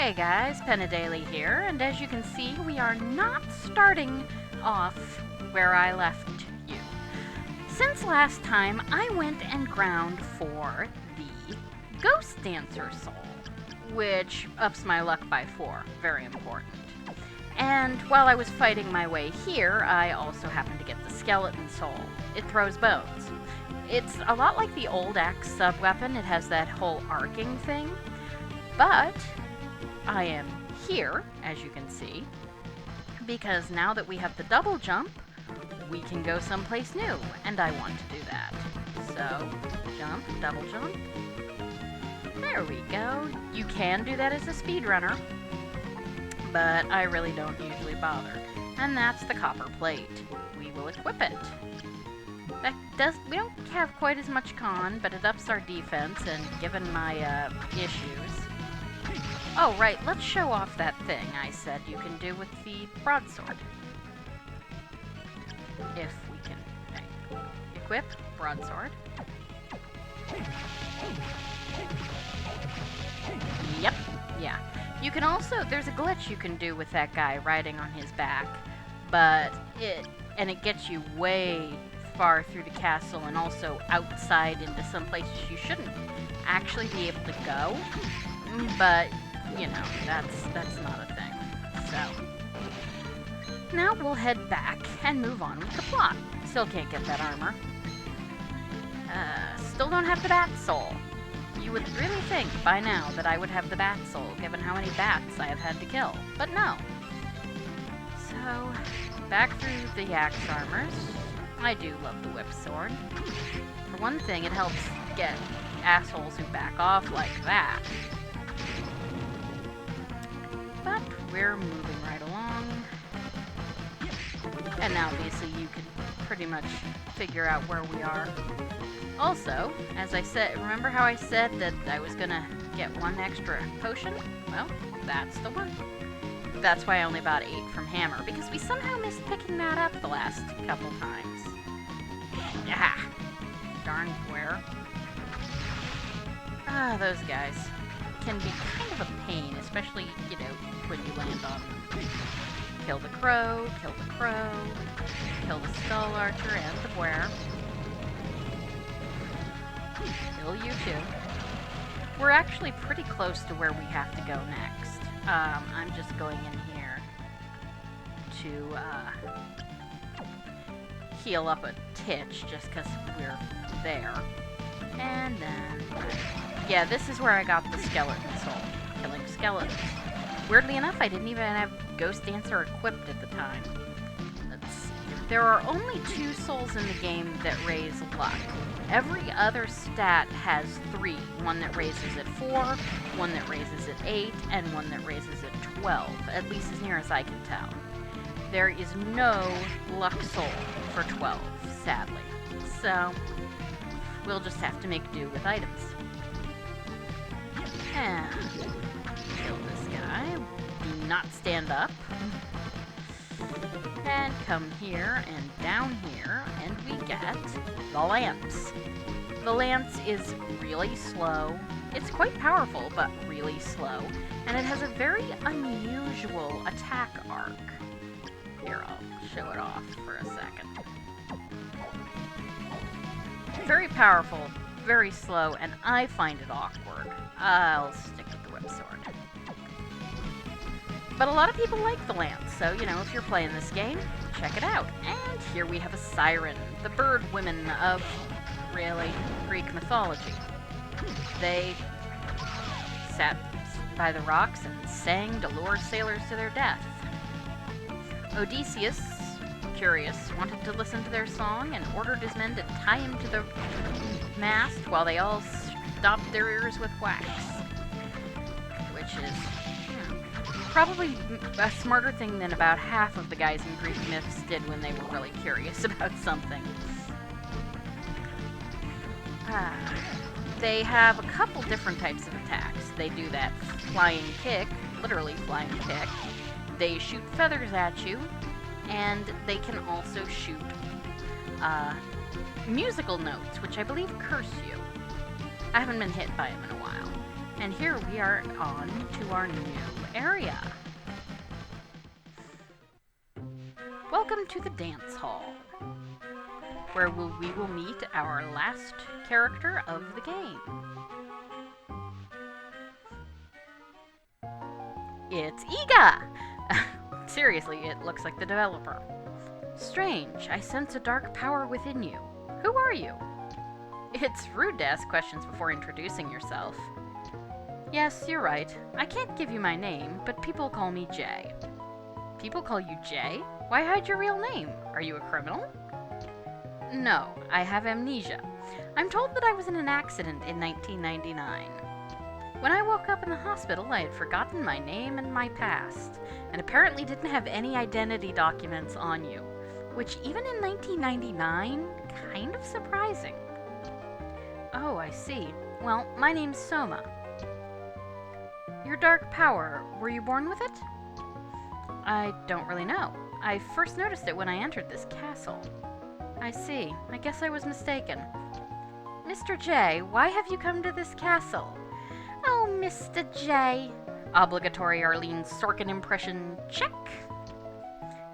Hey guys, Penadaily here, and as you can see, we are not starting off where I left you. Since last time, I went and ground for the Ghost Dancer Soul, which ups my luck by 4, very important. And while I was fighting my way here, I also happened to get the Skeleton Soul. It throws bones. It's a lot like the old axe sub-weapon, it has that whole arcing thing, but I am here, as you can see, because now that we have the double jump, we can go someplace new, and I want to do that. So, jump, double jump. There we go. You can do that as a speedrunner, but I really don't usually bother. And that's the copper plate. We will equip it. We don't have quite as much con, but it ups our defense, and given my issues. Oh, right, let's show off that thing I said you can do with the broadsword. If we can equip broadsword. Yep, yeah. You can also, there's a glitch you can do with that guy riding on his back, but it gets you way far through the castle and also outside into some places you shouldn't actually be able to go, but you know, that's not a thing. So, now we'll head back and move on with the plot. Still can't get that armor. Still don't have the bat soul. You would really think by now that I would have the bat soul, given how many bats I have had to kill, but no. So, back through the axe armors. I do love the whip sword. For one thing, it helps get assholes who back off like that. But we're moving right along. And now obviously you can pretty much figure out where we are. Also, as I said, remember how I said that I was gonna get 1 extra potion? Well, that's the one. That's why I only bought 8 from Hammer, because we somehow missed picking that up the last couple times. Yeah, darn where. Ah, those guys can be kind of a pain, especially, you know, when you land on them. Kill the crow, kill the crow, kill the skull archer and the boar. Kill you too. We're actually pretty close to where we have to go next. I'm just going in here to heal up a titch just because we're there. And then, yeah, this is where I got the skeleton soul, killing skeletons. Weirdly enough, I didn't even have Ghost Dancer equipped at the time. There are only 2 souls in the game that raise luck. Every other stat has 3. One that raises at 4, one that raises at 8, and one that raises at 12, at least as near as I can tell. There is no luck soul for 12, sadly. So, we'll just have to make do with items. And kill this guy. Do not stand up. And come here and down here, and we get the lance. The lance is really slow. It's quite powerful, but really slow. And it has a very unusual attack arc. Here, I'll show it off for a second. Very powerful, very slow, and I find it awkward. I'll stick with the whip sword. But a lot of people like the lance, so, you know, if you're playing this game, check it out. And here we have a siren, the bird women of, really, Greek mythology. They sat by the rocks and sang to lure sailors to their death. Odysseus, curious, wanted to listen to their song and ordered his men to tie him to the mast while they all stopped their ears with wax. Which is probably a smarter thing than about half of the guys in Greek myths did when they were really curious about something. They have a couple different types of attacks. They do that flying kick, literally flying kick. They shoot feathers at you, and they can also shoot musical notes, which I believe curse you. I haven't been hit by them in a while. And here we are on to our new area. Welcome to the dance hall, where we will meet our last character of the game. It's Iga! Seriously, it looks like the developer. Strange, I sense a dark power within you. Who are you? It's rude to ask questions before introducing yourself. Yes, you're right. I can't give you my name, but people call me Jay. People call you Jay? Why hide your real name? Are you a criminal? No, I have amnesia. I'm told that I was in an accident in 1999. When I woke up in the hospital, I had forgotten my name and my past, and apparently didn't have any identity documents on you, which even in 1999, kind of surprising. Oh, I see. Well, my name's Soma. Your dark power, were you born with it? I don't really know. I first noticed it when I entered this castle. I see. I guess I was mistaken. Mr. J, why have you come to this castle? Oh, Mr. J. Obligatory Arlene Sorkin impression, check.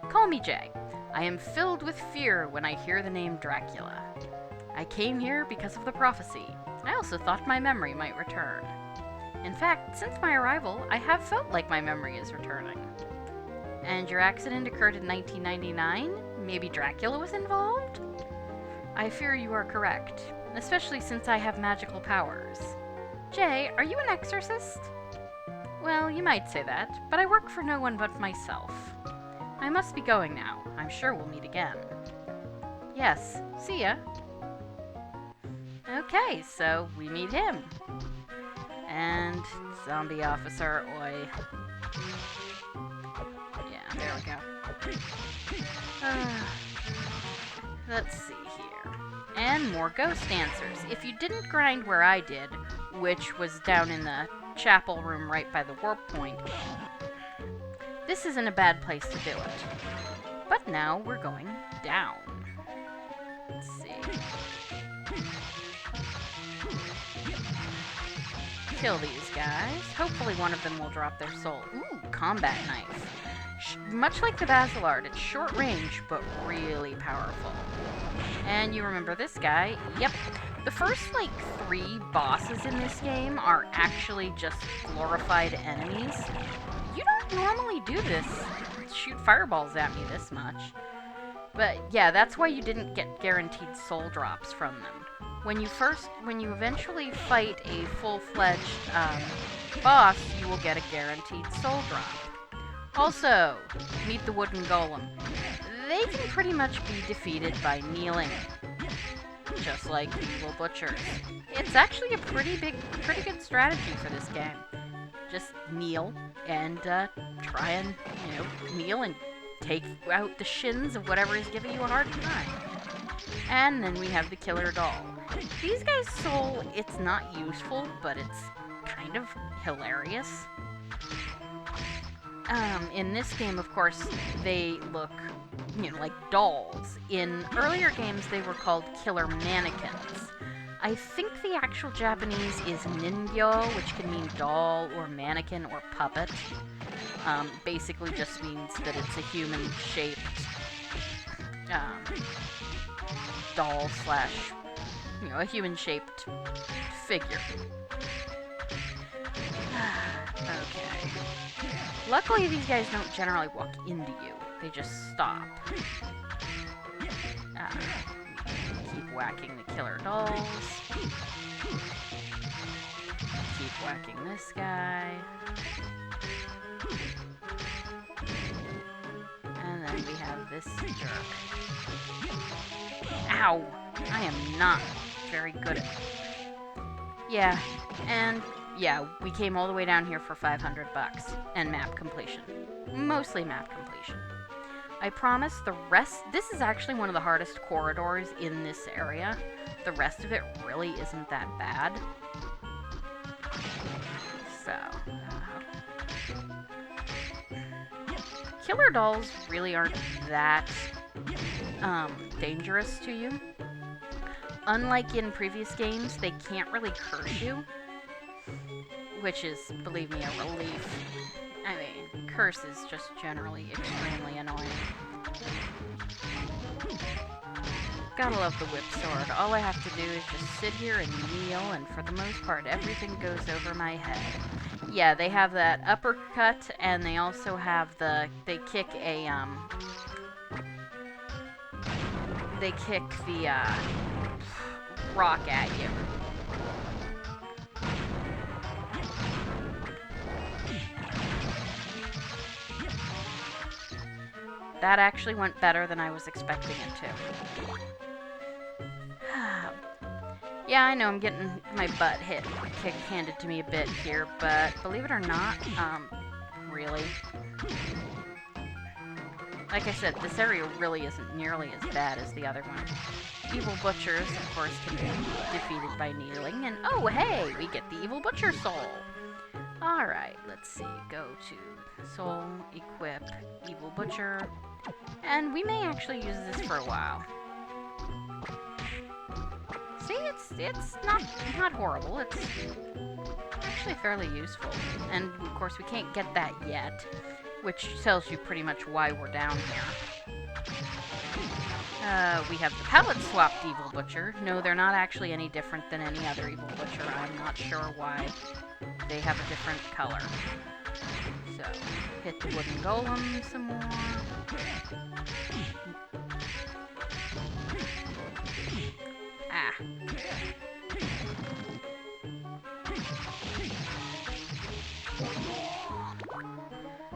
Call me Jay. I am filled with fear when I hear the name Dracula. I came here because of the prophecy. I also thought my memory might return. In fact, since my arrival, I have felt like my memory is returning. And your accident occurred in 1999? Maybe Dracula was involved? I fear you are correct, especially since I have magical powers. Jay, are you an exorcist? Well, you might say that, but I work for no one but myself. I must be going now. I'm sure we'll meet again. Yes, see ya. Okay, so we meet him. And zombie officer, oi. Yeah, there we go. Let's see here. And more ghost dancers. If you didn't grind where I did, which was down in the chapel room right by the warp point, this isn't a bad place to do it. But now we're going down. Let's see. Kill these guys. Hopefully one of them will drop their soul. Ooh, combat knife. Much like the Basilard, it's short range, but really powerful. And you remember this guy? Yep. The first, 3 bosses in this game are actually just glorified enemies. You don't normally do this. Shoot fireballs at me this much. But yeah, that's why you didn't get guaranteed soul drops from them. When you eventually fight a full-fledged boss, you will get a guaranteed soul drop. Also, meet the wooden golem. They can pretty much be defeated by kneeling, just like evil butchers. It's actually a pretty good strategy for this game. Just kneel and try and kneel and take out the shins of whatever is giving you a hard time. And then we have the killer doll. These guys' soul, it's not useful, but it's kind of hilarious. In this game, of course, they look, like dolls. In earlier games, they were called killer mannequins. I think the actual Japanese is ningyo, which can mean doll or mannequin or puppet. Basically just means that it's a human-shaped doll slash, a human-shaped figure. Okay. Luckily, these guys don't generally walk into you. They just stop. Keep whacking the killer dolls. Keep whacking this guy. And then we have this jerk. Ow! I am not very good at it. Yeah, and yeah, we came all the way down here for $500 and map completion. Mostly map completion. I promise the rest, this is actually one of the hardest corridors in this area. The rest of it really isn't that bad. So, killer dolls really aren't that dangerous to you. Unlike in previous games, they can't really curse you. which is, believe me, a relief. I mean, curse is just generally extremely annoying. Gotta love the whip sword. All I have to do is just sit here and kneel, and for the most part, everything goes over my head. Yeah, they have that uppercut, and they also have the... They kick the rock at you. That actually went better than I was expecting it to. Yeah, I know I'm getting my butt handed to me a bit here, but believe it or not, really. Like I said, this area really isn't nearly as bad as the other one. Evil butchers, of course, can be defeated by kneeling, and oh hey, we get the evil butcher soul! Alright, let's see, go to soul, equip, evil butcher, and we may actually use this for a while. See, it's not horrible. It's actually fairly useful. And, of course, we can't get that yet, which tells you pretty much why we're down here. We have the palette-swapped Evil Butcher. No, they're not actually any different than any other Evil Butcher. I'm not sure why they have a different color. So, hit the wooden golem some more. Ah.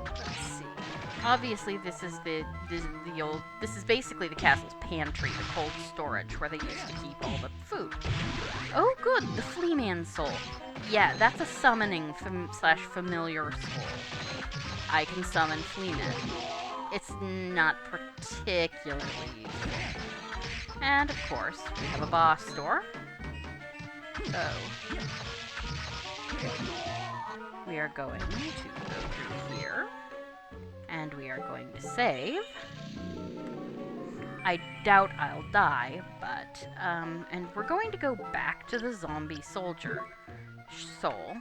Let's see. Obviously, this is this is basically the castle's pantry, the cold storage, where they used to keep all the food. Oh good, the Fleaman soul. Yeah, that's a summoning slash familiar soul. I can summon Fleaman. It's not particularly useful. And, of course, we have a boss door. So, we are going to go through here. And we are going to save. I doubt I'll die, but, and we're going to go back to the zombie soldier soul.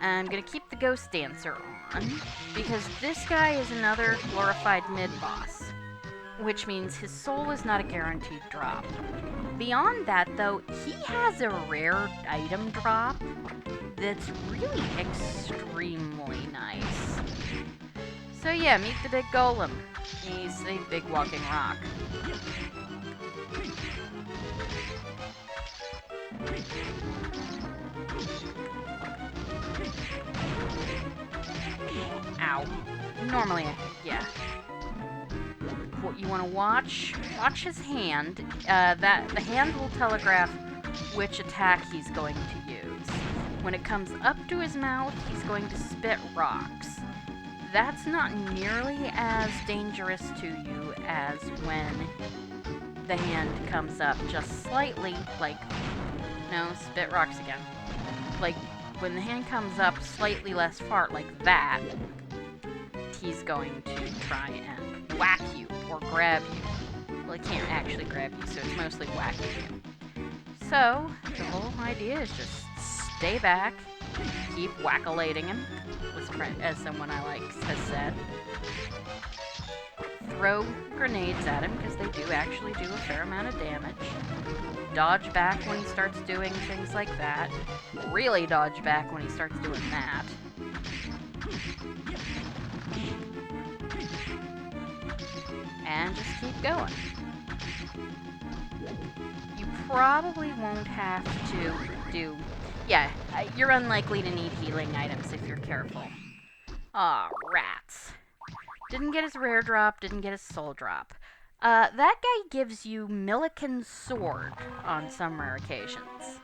I'm going to keep the ghost dancer on, because this guy is another glorified mid-boss. Which means his soul is not a guaranteed drop. Beyond that, though, he has a rare item drop that's really extremely nice. So yeah, meet the big golem. He's a big walking rock. Ow. Normally, yeah. What you want to watch his hand. The hand will telegraph which attack he's going to use. When it comes up to his mouth, he's going to spit rocks. That's not nearly as dangerous to you as when the hand comes up just slightly, like, no, spit rocks again. Like, when the hand comes up slightly less far, like that, he's going to try and whack you or grab you. Well, he can't actually grab you, so it's mostly whacking you. So, the whole idea is just stay back, keep whack-a-lating him, as someone I like has said. Throw grenades at him, because they do actually do a fair amount of damage. Dodge back when he starts doing things like that. Really dodge back when he starts doing that. And just keep going. You probably won't have to do... Yeah, you're unlikely to need healing items if you're careful. Aw, rats. Didn't get his rare drop, didn't get his soul drop. That guy gives you Milliken's sword on some rare occasions.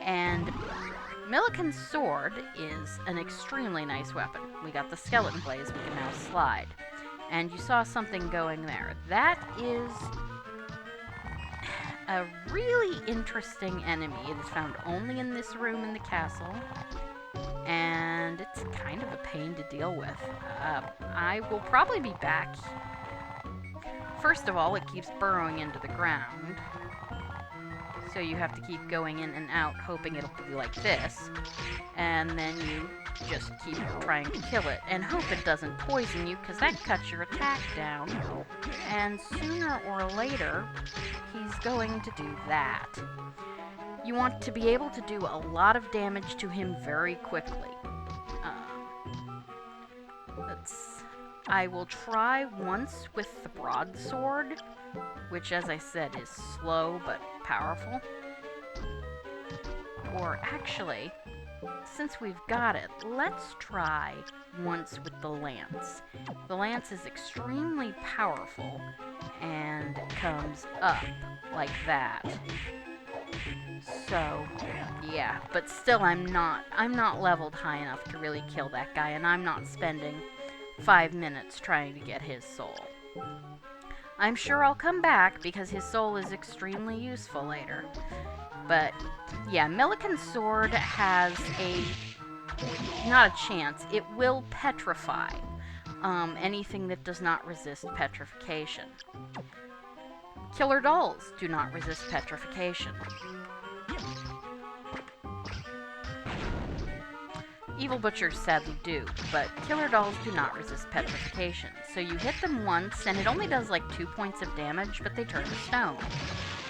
And Milliken's sword is an extremely nice weapon. We got the skeleton blaze, we can now slide. And you saw something going there. That is a really interesting enemy. It is found only in this room in the castle. And it's kind of a pain to deal with. I will probably be back. First of all, it keeps burrowing into the ground. So you have to keep going in and out, hoping it'll be like this. And then you just keep trying to kill it and hope it doesn't poison you, because that cuts your attack down. And sooner or later, he's going to do that. You want to be able to do a lot of damage to him very quickly. I will try once with the broadsword, which, as I said, is slow but powerful. Or actually, since we've got it, let's try once with the lance. The lance is extremely powerful and comes up like that. So, yeah, but still I'm not leveled high enough to really kill that guy, and I'm not spending 5 minutes trying to get his soul. I'm sure I'll come back because his soul is extremely useful later. But yeah, Milliken's sword has not a chance. It will petrify anything that does not resist petrification. Killer dolls do not resist petrification. Evil butchers sadly do, but killer dolls do not resist petrification. So you hit them once, and it only does like 2 points of damage, but they turn to stone.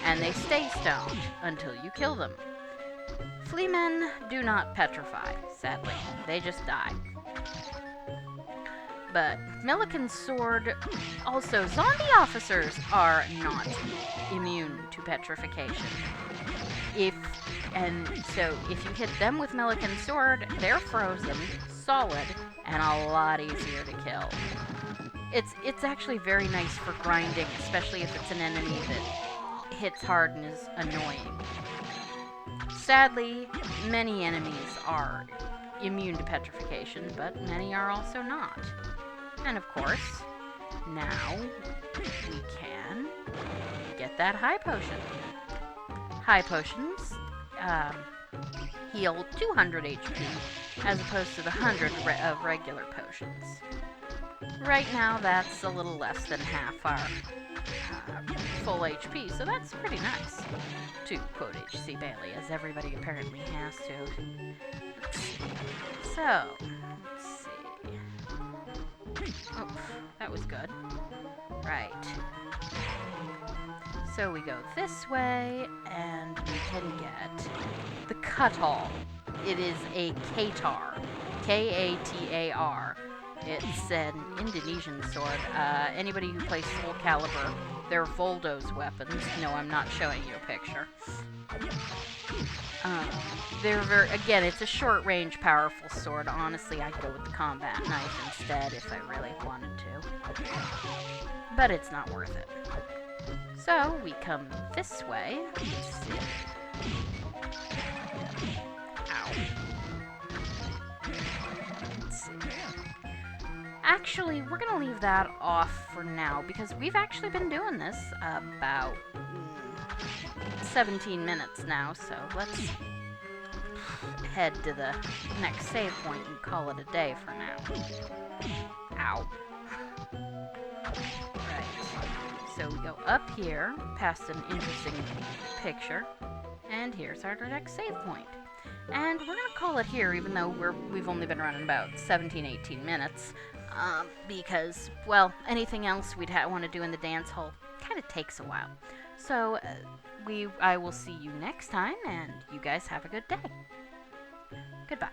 And they stay stoned until you kill them. Fleamen do not petrify, sadly. They just die. But Milliken's sword, also, zombie officers are not immune to petrification. So if you hit them with Milliken's sword, they're frozen, solid, and a lot easier to kill. It's actually very nice for grinding, especially if it's an enemy that hits hard and is annoying. Sadly, many enemies are immune to petrification, but many are also not. And of course, now we can get that high potion. High potions heal 200 HP as opposed to the 100 of regular potions. Right now, that's a little less than half our full HP, so that's pretty nice. To quote H.C. Bailey, as everybody apparently has to. So, let's see. Oh, that was good. Right. So we go this way, and we can get the Katal. It is a Katar. K-A-T-A-R. It's an Indonesian sword. Anybody who plays Soul Calibur, they're Voldo's weapons. No, I'm not showing you a picture. Again, it's a short-range, powerful sword. Honestly, I'd go with the combat knife instead if I really wanted to. But it's not worth it. So, we come this way. Let's see. Ow. Let's see. Actually, we're going to leave that off for now, because we've actually been doing this about 17 minutes now, so let's head to the next save point and call it a day for now. Ow. So we go up here, past an interesting picture, and here's our next save point. And we're going to call it here, even though we've only been running about 17-18 minutes, because, well, anything else we'd want to do in the dance hall kind of takes a while. So I will see you next time, and you guys have a good day. Goodbye.